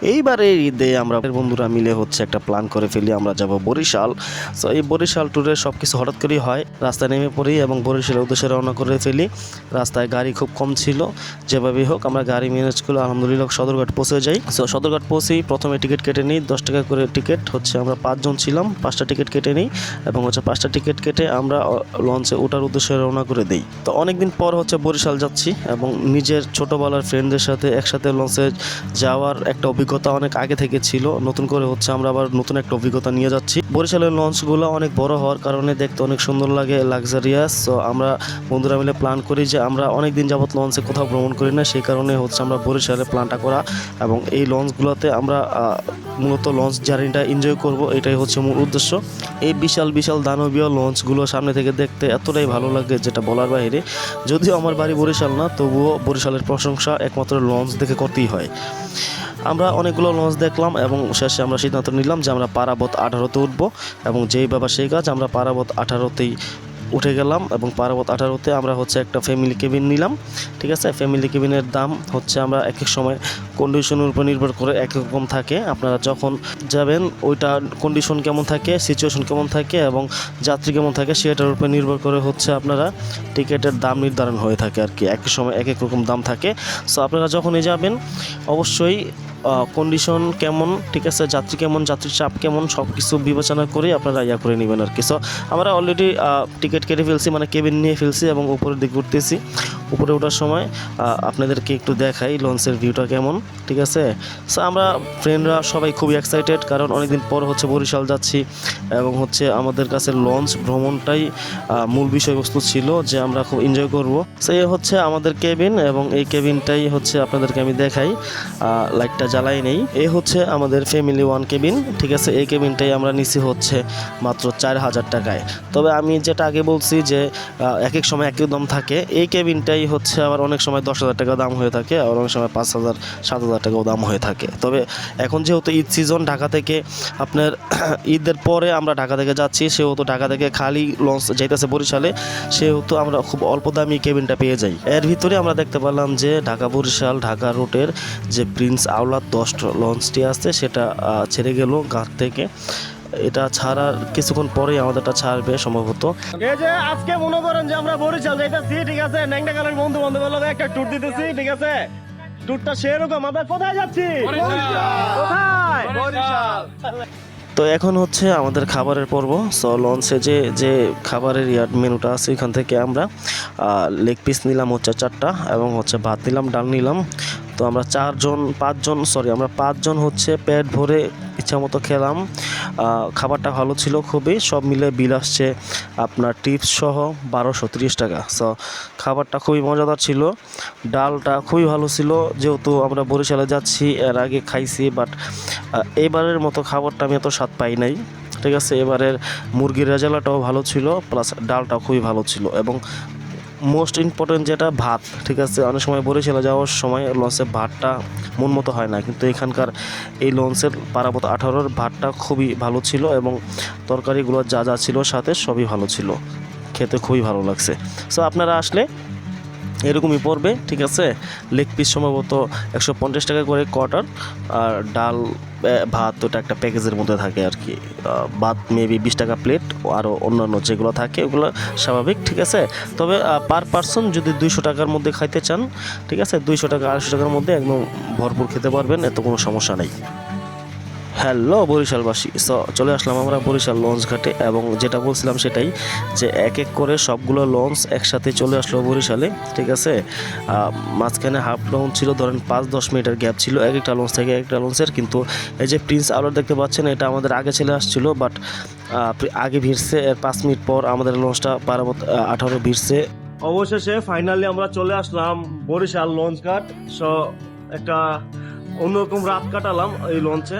এইবারের ঈদে আমরা বন্ধুরা মিলে হচ্ছে একটা প্ল্যান করে ফেলি, আমরা যাব বরিশাল। সো এই বরিশাল ট্যুরে সব কিছু হঠাৎ করেই হয়, রাস্তায় নেমে পড়ি এবং বরিশালের উদ্দেশ্যে রওনা করে ফেলি। রাস্তায় গাড়ি খুব কম ছিল, যেভাবেই হোক আমরা গাড়ি ম্যানেজ করে আলহামদুলিল্লাহ সদরঘাট পৌঁছে যাই। সো সদরঘাট পৌঁছেই প্রথমে টিকিট কেটে নিই, 10 টাকা করে টিকিট। হচ্ছে আমরা 5 জন ছিলাম, 5টা টিকিট কেটে নিই এবং হচ্ছে 5টা টিকিট কেটে আমরা লঞ্চে ওঠার উদ্দেশ্যে রওনা করে দিই। তো অনেকদিন পর হচ্ছে বরিশাল যাচ্ছি এবং নিজের ছোটোবেলার ফ্রেন্ডদের সাথে একসাথে লঞ্চে যাওয়ার একটা অভিজ্ঞতা অনেক আগে থেকে ছিল, নতুন করে হচ্ছে আমরা আবার নতুন একটা অভিজ্ঞতা নিয়ে যাচ্ছি। বরিশালের লঞ্চগুলো অনেক বড় হওয়ার কারণে দেখতে অনেক সুন্দর লাগে, লাক্সারিয়াস। সো আমরা বন্ধুরা মিলে প্ল্যান করি যে আমরা অনেক দিন যাবত লঞ্চে কোথাও ভ্রমণ করি না, সেই কারণে হচ্ছে আমরা বরিশালে প্ল্যানটা করা এবং এই লঞ্চগুলোতে আমরা মূলত লঞ্চ জার্নিটা এনজয় করব, এটাই হচ্ছে মূল উদ্দেশ্য। এই বিশাল বিশাল দানবীয় লঞ্চগুলো সামনে থেকে দেখতে এতটাই ভালো লাগে যেটা বলার বাইরে। যদিও আমার বাড়ি বরিশাল না, তবুও বরিশালের প্রশংসা একমাত্র লঞ্চ দেখে করতেই হয়। আমরা অনেকগুলো লঞ্চ দেখলাম এবং শেষে আমরা সিদ্ধান্ত নিলাম যে আমরা পারাবত 18-তে উঠবো এবং যেই বাবা সেই কাজ, আমরা পারাবত 18-তেই উঠে গেলাম এবং পারাবত 18-তে আমরা হচ্ছে একটা ফ্যামিলি কেবিন নিলাম। ঠিক আছে, ফ্যামিলি কেবিনের দাম হচ্ছে আমরা এক এক সময় কন্ডিশনের উপর নির্ভর করে এক এক রকম থাকে। আপনারা যখন যাবেন ওইটা কন্ডিশন কেমন থাকে, সিচুয়েশন কেমন থাকে এবং যাত্রী কেমন থাকে সেটার উপর নির্ভর করে হচ্ছে আপনারা টিকিটের দাম নির্ধারণ হয়ে থাকে আর কি, এক এক সময় এক এক রকম দাম থাকে। সো আপনারা যখনই যাবেন অবশ্যই কন্ডিশন কেমন, ঠিক আছে, যাত্রী কেমন, যাত্রীর চাপ কেমন, সব কিছু বিবেচনা করে আপনারা করে নেবেন আর কি। সো আমরা অলরেডি টিকিট কেটে ফেলছি, মানে কেবিন নিয়ে ফেলছি এবং উপরের দিকে উঠতেছি। উপরে ওঠার সময় আপনাদেরকে একটু দেখাই লঞ্চের ভিউটা কেমন, ঠিক আছে। সো আমরা ফ্রেন্ডরা সবাই খুবই এক্সাইটেড, কারণ অনেকদিন পর হচ্ছে বরিশাল যাচ্ছি এবং হচ্ছে আমাদের কাছে লঞ্চ ভ্রমণটাই মূল বিষয়বস্তু ছিল যে আমরা খুব এনজয় করব। সো এই হচ্ছে আমাদের কেবিন এবং এই কেবিনটাই হচ্ছে আপনাদেরকে আমি দেখাই, লাইটটা জ্বালাই নেই। এই হচ্ছে আমাদের ফ্যামিলি ওয়ান কেবিন, ঠিক আছে। এই কেবিনটাই আমরা নিছি হচ্ছে মাত্র 4000 টাকায়। তবে আমি যেটা আগে বলছি যে এক এক সময় একই দাম থাকে, এই কেবিনটাই হচ্ছে আবার অনেক সময় 10,000 টাকা দাম হয়ে থাকে, আবার অনেক সময় 5,000-7,000 টাকাও দাম হয়ে থাকে। তবে এখন যেহেতু ঈদ সিজন, ঢাকা থেকে আপনার ঈদের পরে আমরা ঢাকা থেকে যাচ্ছি, সেহেতু ঢাকা থেকে খালি লঞ্চ যাইতেছে বরিশালে, সেহেতু আমরা খুব অল্প দামি কেবিনটা পেয়ে যাই। এর ভিতরে আমরা দেখতে পেলাম যে ঢাকা বরিশাল ঢাকা রুটের যে প্রিন্স আওলাদ 10 লঞ্চটি আছে সেটা ছেড়ে গেল ঘাট থেকে। এটা ছাড়ার কিছুক্ষণ পরেই আমাদেরটা ছাড়বে সম্ভবত। এই যে আজকে মনে করেন যে আমরা বরিশাল যাইতেছি, ঠিক আছে, ন্যাংটাকালের বন্ধু বান্ধবের লগে একটা ট্যুর দিতেছি, ঠিক আছে। ট্যুরটা সেরকম, আমরা কোথায় যাচ্ছি? কোথায়? বরিশাল। তো এখন হচ্ছে আমাদের খাবারের পর্ব। সো লঞ্চে যে খাবারের মেনুটা আছে এখান থেকে আমরা লেগ পিস নিলাম হচ্ছে 4টা এবং হচ্ছে ভাত নিলাম, ডাল নিলাম। তো আমরা আমরা 5 জন হচ্ছে পেট ভরে ইচ্ছা মতো খেলাম। খাবারটা ভালো ছিল খুবই, সব মিলে বিল আসছে আপনার টিপস সহ 1230 টাকা। সো খাবারটা খুবই মজাদার ছিল, ডালটা খুবই ভালো ছিল। যেহেতু আমরা বরিশালে যাচ্ছি, এর আগে খাইছি, বাট এবারের মতো খাবারটা আমি এত স্বাদ পাই নাই, ঠিক আছে। এবারের মুরগির রেজালাটাও ভালো ছিল, প্লাস ডালটাও খুবই ভালো ছিল এবং মোস্ট ইম্পর্টেন্ট যেটা ভাত, ঠিক আছে। অনেক সময় বরিশালে যাওয়ার সময় লঞ্চের ভাতটা মন মতো হয় না, কিন্তু এখানকার এই লঞ্চের পারাবত 18-র ভাতটা খুবই ভালো ছিল এবং তরকারিগুলো যা যা ছিল সাথে সবই ভালো ছিল, খেতে খুবই ভালো লাগছে। সো আপনারা আসলে এরকমই পড়বে, ঠিক আছে। লেগ পিস সম্ভবত 150 টাকা করে কোয়ার্টার, আর ডাল ভাত ওটা একটা প্যাকেজের মধ্যে থাকে আর কি। ভাত মেবি 20 টাকা প্লেট, আরও অন্যান্য যেগুলো থাকে ওগুলো স্বাভাবিক, ঠিক আছে। তবে পার পার্সন যদি 200 টাকার মধ্যে খাইতে চান, ঠিক আছে, 200 টাকা 250 টাকার মধ্যে একদম ভরপুর খেতে পারবেন, এত কোনো সমস্যা নেই। হ্যালো বরিশালবাসী, সো চলে আসলাম আমরা বরিশাল লঞ্চ ঘাটে এবং যেটা বলছিলাম সেটাই, যে এক এক করে সবগুলো লঞ্চ একসাথে চলে আসলো বরিশালে, ঠিক আছে। মাঝখানে হাফ ডাউন ছিল, ধরেন 5-10 মিনিটের গ্যাপ ছিল এক একটা লঞ্চ থেকে একটা লঞ্চের। কিন্তু এই যে প্রিন্স আওলাদ দেখতে পাচ্ছেন, এটা আমাদের আগে চলে আসছিল, বাট আগে ভিড়ছে, এর 5 মিনিট পর আমাদের লঞ্চটা পারাবত 18 ভিড়ছে। অবশেষে ফাইনালি আমরা চলে আসলাম বরিশাল লঞ্চ ঘাট। সো একটা অন্যরকম রাত কাটালাম এই লঞ্চে।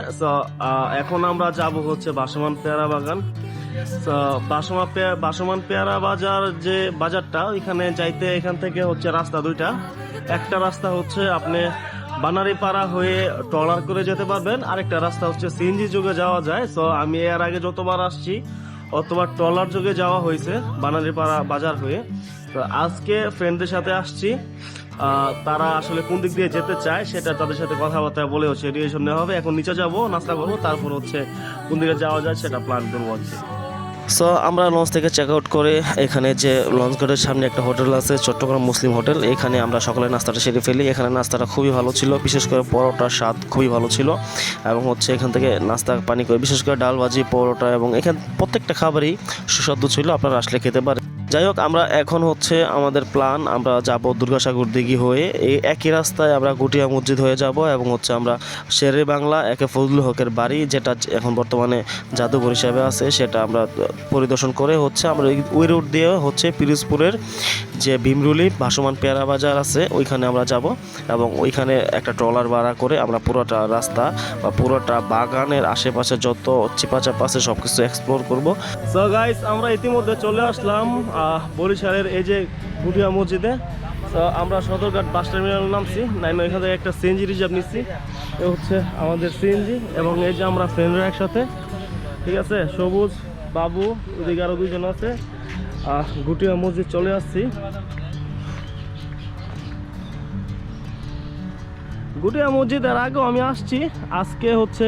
এখন আমরা যাব হচ্ছে ভাসমান পেয়ারা বাগান। ভাসমান পেয়ারা বাজার, যে বাজারটা ওইখানে যাইতে এখান থেকে হচ্ছে রাস্তা দুইটা। একটা রাস্তা হচ্ছে আপনি বানারীপাড়া হয়ে ট্রলার করে যেতে পারবেন, আরেকটা রাস্তা হচ্ছে সিএনজি যুগে যাওয়া যায়। সো আমি এর আগে যতবার আসছি অতবার ট্রলার যুগে যাওয়া হয়েছে বানারীপাড়া বাজার হয়ে। তো আজকে ফ্রেন্ডদের সাথে আসছি, তারা আসলে কোন দিক দিয়ে যেতে চায় সেটা তাদের সাথে কথাবার্তা বলে হচ্ছে ডিসিশন নেওয়া হবে। এখন নিচে যাব, নাস্তা করবো, তারপর হচ্ছে কোন দিকে যাওয়া যায় সেটা প্ল্যান করবো আর কি। সো আমরা লঞ্চ থেকে চেক আউট করে এখানে যে লঞ্চ ঘাটের সামনে একটা হোটেল আছে, চট্টগ্রাম মুসলিম হোটেল, এখানে আমরা সকালে নাস্তাটা সেরে ফেলি। এখানে নাস্তাটা খুবই ভালো ছিল, বিশেষ করে পরোটার স্বাদ খুবই ভালো ছিল এবং হচ্ছে এখান থেকে নাস্তা পানি করে বিশেষ করে ডাল ভাজি পরোটা এবং এখানে প্রত্যেকটা খাবারই সুস্বাদু ছিল, আপনারা আসলে খেতে পারেন। যাই হোক, আমরা এখন হচ্ছে আমাদের প্ল্যান, আমরা যাব দুর্গাসাগর দিঘি হয়ে এই একই রাস্তায় আমরা গুটিয়া মসজিদ হয়ে যাব এবং হচ্ছে আমরা শেরে বাংলা একে ফজলুল হকের বাড়ি, যেটা এখন বর্তমানে জাদুঘর হিসাবে আছে, সেটা আমরা পরিদর্শন করে হচ্ছে আমরা ওই রুট দিয়ে হচ্ছে পিরোজপুরের যে ভীমরুলি ভাসমান পেয়ারা বাজার আছে ওইখানে আমরা যাব এবং ওইখানে একটা ট্রলার ভাড়া করে আমরা পুরোটা রাস্তা বা পুরোটা বাগানের আশেপাশে যত চিপাচাপ আছে সব কিছু এক্সপ্লোর করবো। সো গাইস, আমরা ইতিমধ্যে চলে আসলাম বরিশালের এই যে গুটিয়া মসজিদে। তো আমরা সদরঘাট বাস টার্মিনাল নামছি, এখান থেকে একটা সিএনজি রিজার্ভ নিচ্ছি, এ হচ্ছে আমাদের সিএনজি এবং এই যে আমরা ফ্রেন্ডরা একসাথে, ঠিক আছে, সবুজ বাবু ওদিকে আরও দুইজন আছে। গুটিয়া মসজিদ চলে আসছি। গুটিয়া মসজিদ এর আগেও আমি আসছি, আজকে হচ্ছে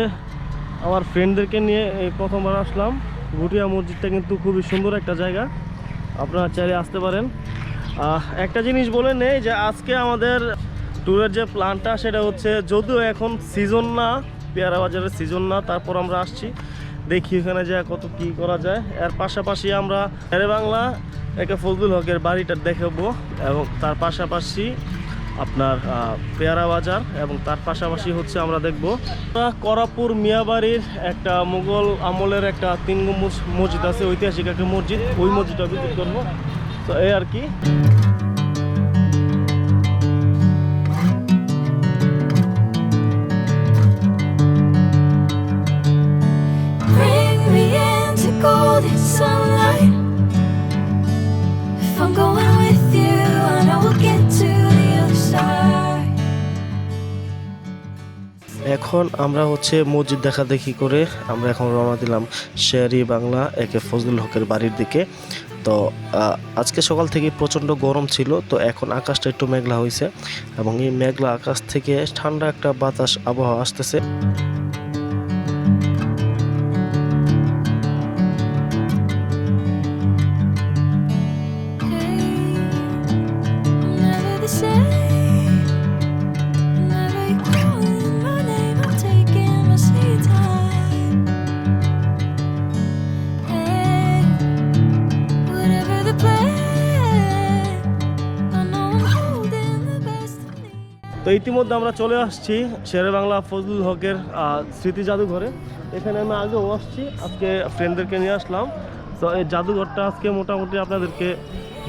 আমার ফ্রেন্ডদেরকে নিয়ে এই প্রথমবার আসলাম। গুটিয়া মসজিদটা কিন্তু খুবই সুন্দর একটা জায়গা, আপনারা চাইলে আসতে পারেন। একটা জিনিস বলে নেই যে আজকে আমাদের ট্যুরের যে প্ল্যানটা সেটা হচ্ছে, যদিও এখন সিজন না, পেয়ারা বাজারের সিজন না, তারপর আমরা আসছি, দেখি এখানে যে কত কি করা যায়। এর পাশাপাশি আমরা শেরে বাংলা একে ফজলুল হকের বাড়িটা দেখাবো এবং তার পাশাপাশি আপনার পেয়ারা বাজার এবং তার পাশাপাশি হচ্ছে আমরা দেখব করাপুর মিয়াবাড়ির একটা মুঘল আমলের একটা 3 গম্বুজ মসজিদ আছে, ঐতিহাসিক একটা মসজিদ, ওই মসজিদটা ভিজিট করবো। তো এই আর কি। Bring me into golden sunlight. If I'm going with you, I know we'll get to the other side. এখন আমরা হচ্ছে মসজিদ দেখা দেখি করে আমরা এখন রওনা দিলাম শেরি বাংলা একে ফজলুল হকের বাড়ির দিকে। তো আজকে সকাল থেকে প্রচণ্ড গরম ছিল, তো এখন আকাশটা একটু মেঘলা হয়েছে এবং এই মেঘলা আকাশ থেকে ঠান্ডা একটা বাতাস আবহাওয়া আসতেছে। Never the same. Never you calling my name, I'm taking my sweet time. Hey, whatever the plan, I know I'm holding the best of me. তো ইতিমধ্যে আমরা চলে আসছি শেরে বাংলা ফজলুল হকের স্মৃতি জাদুঘরে। এখানে আমি আগেও আসছি, আজকে ফ্রেন্ডদেরকে নিয়ে আসলাম। তো এই জাদুঘরটা আজকে মোটামুটি আপনাদেরকে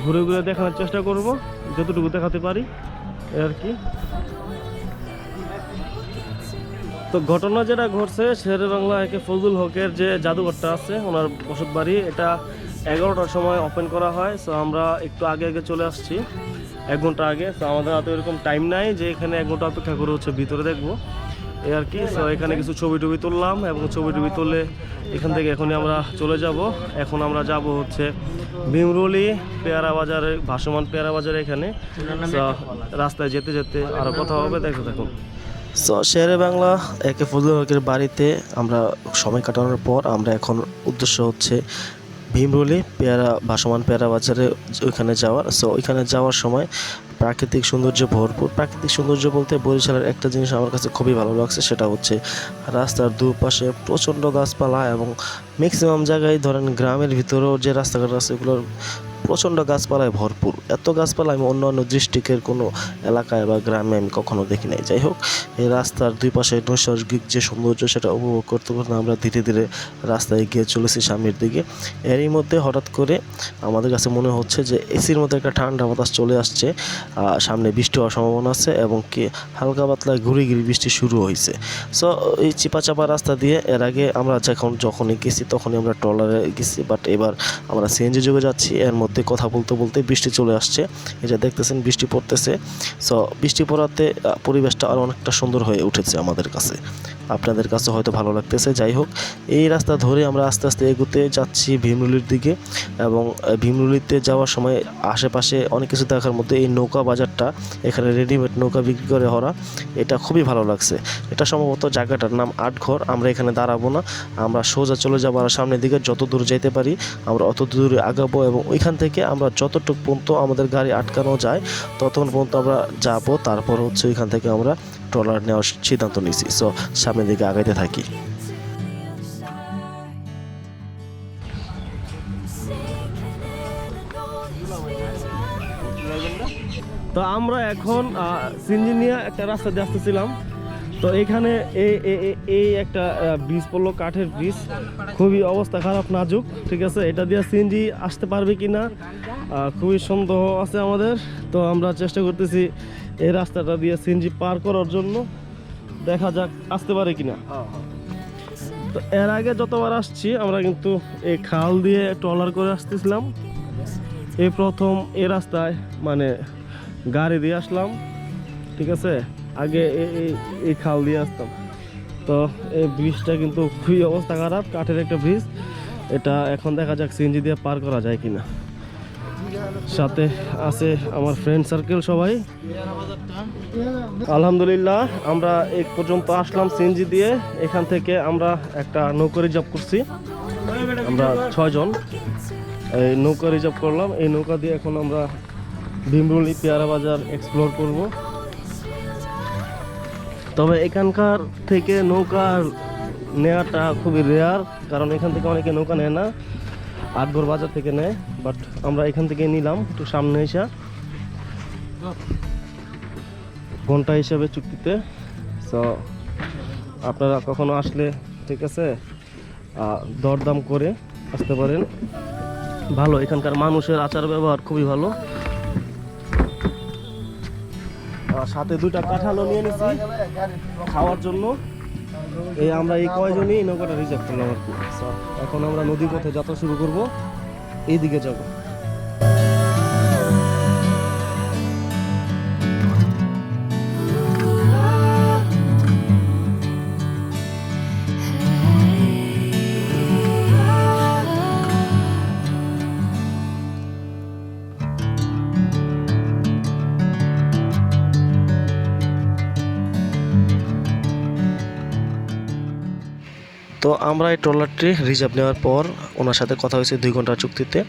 ঘুরে ঘুরে দেখানোর চেষ্টা করব, যতটুকু দেখাতে পারি এই আর কি। তো ঘটনা যেটা ঘটছে, শেরে বাংলা একে ফজলুল হকের যে জাদুঘরটা আছে ওনার বসত বাড়ি, এটা 11টার সময় ওপেন করা হয়। সো আমরা একটু আগে আগে চলে আসছি, 1 ঘন্টা আগে। তো আমাদের হাতে এরকম টাইম নাই যে এখানে 1 ঘন্টা অপেক্ষা করে হচ্ছে ভিতরে দেখবো এই আর কি। সো এখানে কিছু ছবি টবি তুললাম এবং ছবি টবি তুললে এখান থেকে এখনই আমরা চলে যাব। এখন আমরা যাব হচ্ছে ভীমরুলি পেয়ারা বাজারে, ভাসমান পেয়ারা বাজারে। এখানে রাস্তায় যেতে যেতে আরও কথা হবে, দেখো দেখুন। সো শেরে বাংলা একে ফজলুল হকের বাড়িতে আমরা সময় কাটানোর পর আমরা এখন উদ্দেশ্য হচ্ছে ভীমরুলি ভাসমান পেয়ারা বাজারে ওইখানে যাওয়ার। সো ওইখানে যাওয়ার সময় প্রাকৃতিক সৌন্দর্য ভরপুর। প্রাকৃতিক সৌন্দর্য বলতে বরিশালের একটা জিনিস আমার কাছে খুবই ভালো লাগছে, সেটা হচ্ছে রাস্তার দুপাশে প্রচণ্ড গাছপালা এবং ম্যাক্সিমাম জায়গায় ধরেন গ্রামের ভিতরেও যে রাস্তাঘাট আছে এগুলোর প্রচণ্ড গাছপালায় ভরপুর। এত গাছপালা আমি অন্য ডিস্ট্রিক্টের কোনো এলাকায় বা গ্রামে আমি কখনো দেখি নাই। যাই হোক, এই রাস্তার দুই পাশে নৈসর্গিক যে সৌন্দর্য সেটা উপভোগ করতে করতে আমরা ধীরে ধীরে রাস্তায় গিয়ে চলেছি সামনের দিকে। এরই মধ্যে হঠাৎ করে আমাদের কাছে মনে হচ্ছে যে এসির মধ্যে একটা ঠান্ডা বাতাস চলে আসছে, সামনে বৃষ্টি হওয়ার সম্ভাবনা আছে এবং কি হালকা পাতলা ঘুরে ঘুরে বৃষ্টি শুরু হয়েছে। সো এই চিপাচাপা রাস্তা দিয়ে এর আগে আমরা যখনই গেছি তখনই আমরা ট্রলারে গেছি, বাট এবার আমরা সিএনজি যোগে যাচ্ছি। এর মধ্যে কথা বলতে বলতে বৃষ্টি চলে আসছে, এটা দেখতেছেন বৃষ্টি পড়তেছে। সো বৃষ্টি পড়াতে পরিবেশটা আরও অনেকটা সুন্দর হয়ে উঠেছে আমাদের কাছে। আপনাদের কাছে হয়তো ভালো লাগতেছে। যাই হোক, এই রাস্তা ধরে আমরা আস্তে আস্তে এগোতে যাচ্ছি ভীমরুলির দিকে, এবং ভীমরুলিতে যাওয়ার সময় আশেপাশে অনেক কিছু দেখার মধ্যে এই নৌকা বাজারটা, এখানে রেডিমেড নৌকা বিক্রি করে ওরা, এটা খুবই ভালো লাগছে। এটা সম্ভবত জায়গাটার নাম আটঘর। আমরা এখানে দাঁড়াবো না, আমরা সোজা চলে যাবো আর সামনের দিকে যত দূর যেতে পারি আমরা অত দূরে আগাবো, এবং ওইখান থেকে আমরা যতটুকু পর্যন্ত আমাদের গাড়ি আটকানো যায় ততক্ষণ পর্যন্ত আমরা যাবো। তারপর হচ্ছে ওইখান থেকে আমরা ট্রলার নেওয়ার সিদ্ধান্ত নিয়েছি। সো সামনের দিকে আগাইতে থাকি। তো আমরা এখন সিনজি নিয়ে একটা রাস্তা দিয়ে আসতেছিলাম। তো এখানে এই একটা ব্রিজ পড়লো, কাঠের ব্রিজ, খুবই অবস্থা খারাপ, নাজুক। ঠিক আছে, এটা দিয়ে সিনজি আসতে পারবে কি না খুবই সন্দেহ আছে আমাদের। তো আমরা চেষ্টা করতেছি এই রাস্তাটা দিয়ে সিনজি পার করার জন্য, দেখা যাক আসতে পারে কিনা। তো এর আগে যতবার আসছি আমরা কিন্তু এই খাল দিয়ে ট্রলার করে আসতেছিলাম, এই প্রথম এই রাস্তায় মানে গাড়ি দিয়ে আসলাম। ঠিক আছে, আগে এই খাল দিয়ে আসতাম। তো এই ব্রিজটা কিন্তু খুবই অবস্থা খারাপ, কাঠের একটা ব্রিজ। এটা এখন দেখা যাক সিএনজি দিয়ে পার করা যায় কিনা। সাথে আছে আমার ফ্রেন্ড সার্কেল সবাই। আলহামদুলিল্লাহ আমরা এই পর্যন্ত আসলাম সিএনজি দিয়ে। এখান থেকে আমরা একটা নৌকা রিজার্ভ করছি, আমরা 6 জন এই নৌকা রিজার্ভ করলাম। এই নৌকা দিয়ে এখন আমরা ভীমরুলি পেয়ারা বাজার এক্সপ্লোর করব। তবে এখানকার থেকে নৌকা নেওয়াটা খুবই রেয়ার, কারণ এখান থেকে অনেকে নৌকা নেয় না, আটঘর বাজার থেকে নেয়। বাট আমরা এখান থেকে নিলাম একটু সামনে এসে, ঘন্টা হিসাবে চুক্তিতে। সো আপনারা কখনো আসলে ঠিক আছে দরদাম করে আসতে পারেন। ভালো, এখানকার মানুষের আচার ব্যবহার খুবই ভালো। সাথে 2টা কাঁঠালও নিয়ে নিছি খাওয়ার জন্য। আমরা এই কয়জনই নৌকাটা রিজার্ভ করলাম আর কি। এখন আমরা নদী পথে যাত্রা শুরু করব, এইদিকে যাব। তো আমরা এই ট্রলারটি রিজার্ভ নেওয়ার পর ওনার সাথে কথা হয়েছে 2 ঘন্টার চুক্তিতে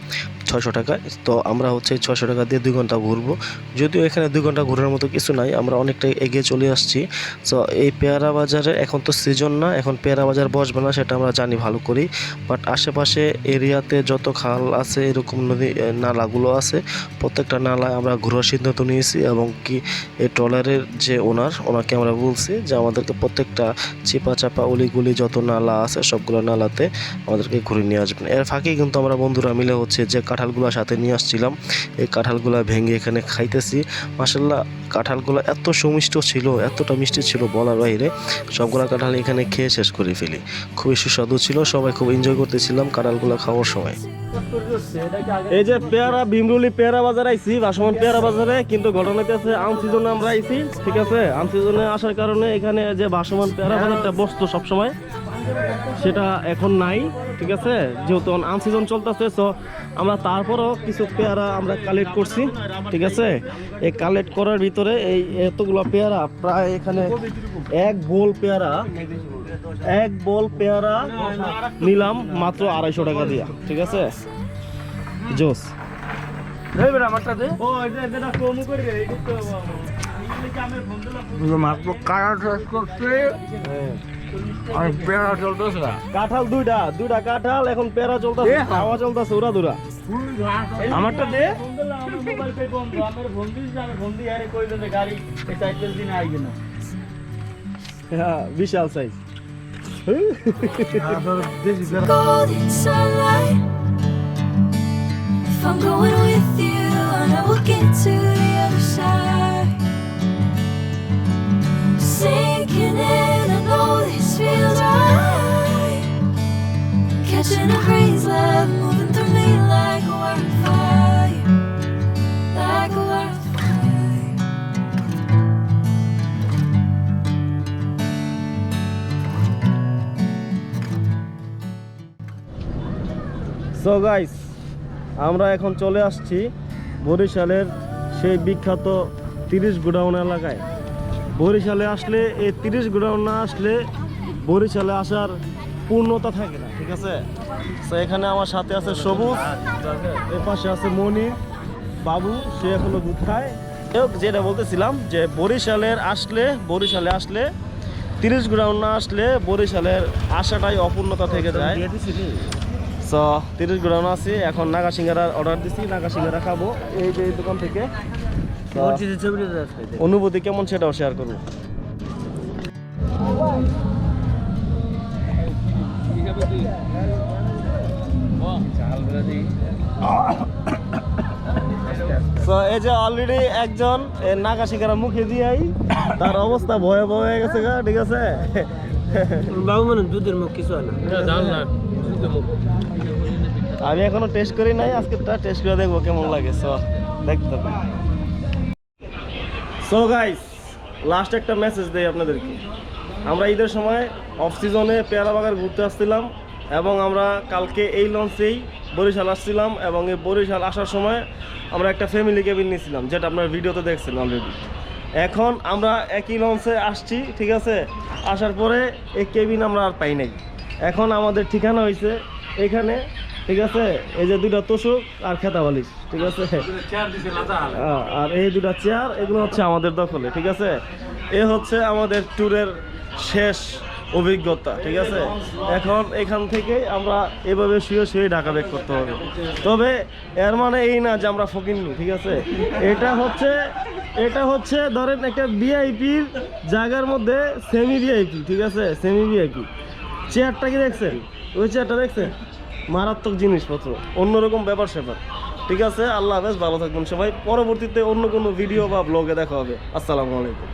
600 টাকা। তো আমরা হচ্ছে 600 টাকা দিয়ে 2 ঘন্টা ঘুরবো। যদিও এখানে 2 ঘন্টা ঘোরার মতো কিছু নাই, আমরা অনেকটাই এগিয়ে চলে আসছি। সো এই পেয়ারা বাজারে এখন তো সিজন না, এখন পেয়ারা বাজার বসবে না, সেটা আমরা জানি ভালো করি। বাট আশেপাশে এরিয়াতে যত খাল আছে, এরকম নদী নালাগুলো আছে, প্রত্যেকটা নালায় আমরা ঘোরার সিদ্ধান্ত নিয়েছি। এবং কি এই ট্রলারের যে ওনাকে আমরা বলছি যে আমাদেরকে প্রত্যেকটা চিপা চাপা অলিগুলি যত নালা আছে সবগুলো নালাতে আমাদেরকে ঘুরে নিয়ে আসবেন। এর ফাঁকে কিন্তু আমরা বন্ধুরা মিলে হচ্ছে যে কাঁঠালগুলো সাথে নিয়ে আসছিলাম, এই কাঁঠালগুলো ভেঙে এখানে খাইতেছি। মাশাআল্লাহ, কাঁঠালগুলো এত সুমিষ্ট ছিল, এতটা মিষ্টি ছিল বলার বাইরে। সবগুলো কাঁঠাল এখানে খেয়ে শেষ করে ফেলি, খুবই সুস্বাদু ছিল, সবাই খুব এনজয় করতেছিলাম কাঁঠালগুলো খাওয়ার সময়। এই যে পেয়ারা, ভীমরুলি পেয়ারা বাজার আইছি, ভাসমান পেয়ারা বাজারে। কিন্তু ঘটনাতে আছে আম সিজনে আমরা আইছি। ঠিক আছে, আম সিজনে আসার কারণে এখানে যে ভাসমান পেয়ারা বাজারটা বসতো সবসময়, সেটা এখন নাই। ঠিক আছে, যেহেতু আম সিজন চলতেছে, সো আমরা তারপরও কিছু পেয়ারা আমরা কালেক্ট করছি। ঠিক আছে, এই কালেক্ট করার ভিতরে এই এতগুলো পেয়ারা, প্রায় এখানে এক বোল পেয়ারা নিলাম মাত্র 250 টাকা দিয়া। ঠিক আছে, জোস। কাঁঠাল দুইটা কাঁঠাল, এখন পেয়ারা চলতেছে, খাওয়া চলতেছে ওরা দুরা। আমারটা দে। বিশাল size. Golden sunlight. If I'm going with you, I know we'll get to the other side. Sinking in, I know this feels right. Catching a breeze, love moving through me like a wildfire, like a wildfire. So guys, আমরা এখন চলে আসছি বরিশালের সেই বিখ্যাত 30 godown এলাকায়। বরিশালে আসলে এই 30 গোডাউন না আসলে বরিশালে আসার পূর্ণতা থাকে না, ঠিক আছে? তো এখানে আমার সাথে আছে সবুজ, এর পাশে আছে মনি, বাবু, সে এখনো দুধ খায়। যেটা বলতেছিলাম যে বরিশালে আসলে 30 গোডাউন না আসলে বরিশালের আশাটাই অপূর্ণতা থেকে যায়। সো 30 গোডাউন আছি, এখন নাগা সিঙ্গারা অর্ডার দিছি, নাগা সিঙ্গারা খাবো এই যে এই দোকান থেকে। অনুভূতি কেমন সেটাও শেয়ার করবো। তো এই যে অলরেডি একজন নাগা শিকারা মুখে দিয়েই তার অবস্থা ভয়াবহ হয়ে গেছে গা, ঠিক আছে? বাবু মানে দুধের মুখ কিছু হয় না। আমি এখনো টেস্ট করি নাই, আজকে টেস্ট করে দেখবো কেমন লাগে। সো দেখতে হবে। সো গাইস, লাস্ট একটা মেসেজ দেই আপনাদেরকে। আমরা ঈদের সময় অফ সিজনে পেয়ারা বাগান ঘুরতে আসছিলাম এবং আমরা কালকে এই লঞ্চেই বরিশাল আসছিলাম এবং এই বরিশাল আসার সময় আমরা একটা ফ্যামিলি কেবিন নিয়েছিলাম, যেটা আপনার ভিডিওতে দেখছেন অলরেডি। এখন আমরা একই লঞ্চে আসছি, ঠিক আছে? আসার পরে এই কেবিন আমরা আর পাই নাই। এখন আমাদের ঠিকানা হয়েছে এখানে, ঠিক আছে? এই যে 2টা তোষক আর খেতা বালিশ, ঠিক আছে? আর এই 2টা চেয়ার, এগুলো হচ্ছে আমাদের দখলে, ঠিক আছে? এ হচ্ছে আমাদের ট্যুরের শেষ অভিজ্ঞতা, ঠিক আছে? এখন এখান থেকে আমরা এভাবে শুয়ে ঢাকা ব্যাক করতে হবে। তবে এর মানে এই না যে আমরা ফকিন্নি, ঠিক আছে? এটা হচ্ছে ধরেন একটা ভিআইপির জায়গার মধ্যে সেমি ভিআইপি, ঠিক আছে? Semi VIP. চেয়ারটা কি দেখছেন? ওই চেয়ারটা দেখছেন? মারাত্মক জিনিসপত্র, অন্যরকম ব্যাপার স্যাপার, ঠিক আছে? আল্লাহ হাফেজ, ভালো থাকবেন সবাই। পরবর্তীতে অন্য কোনো ভিডিও বা ব্লগে দেখা হবে। আসসালামু আলাইকুম।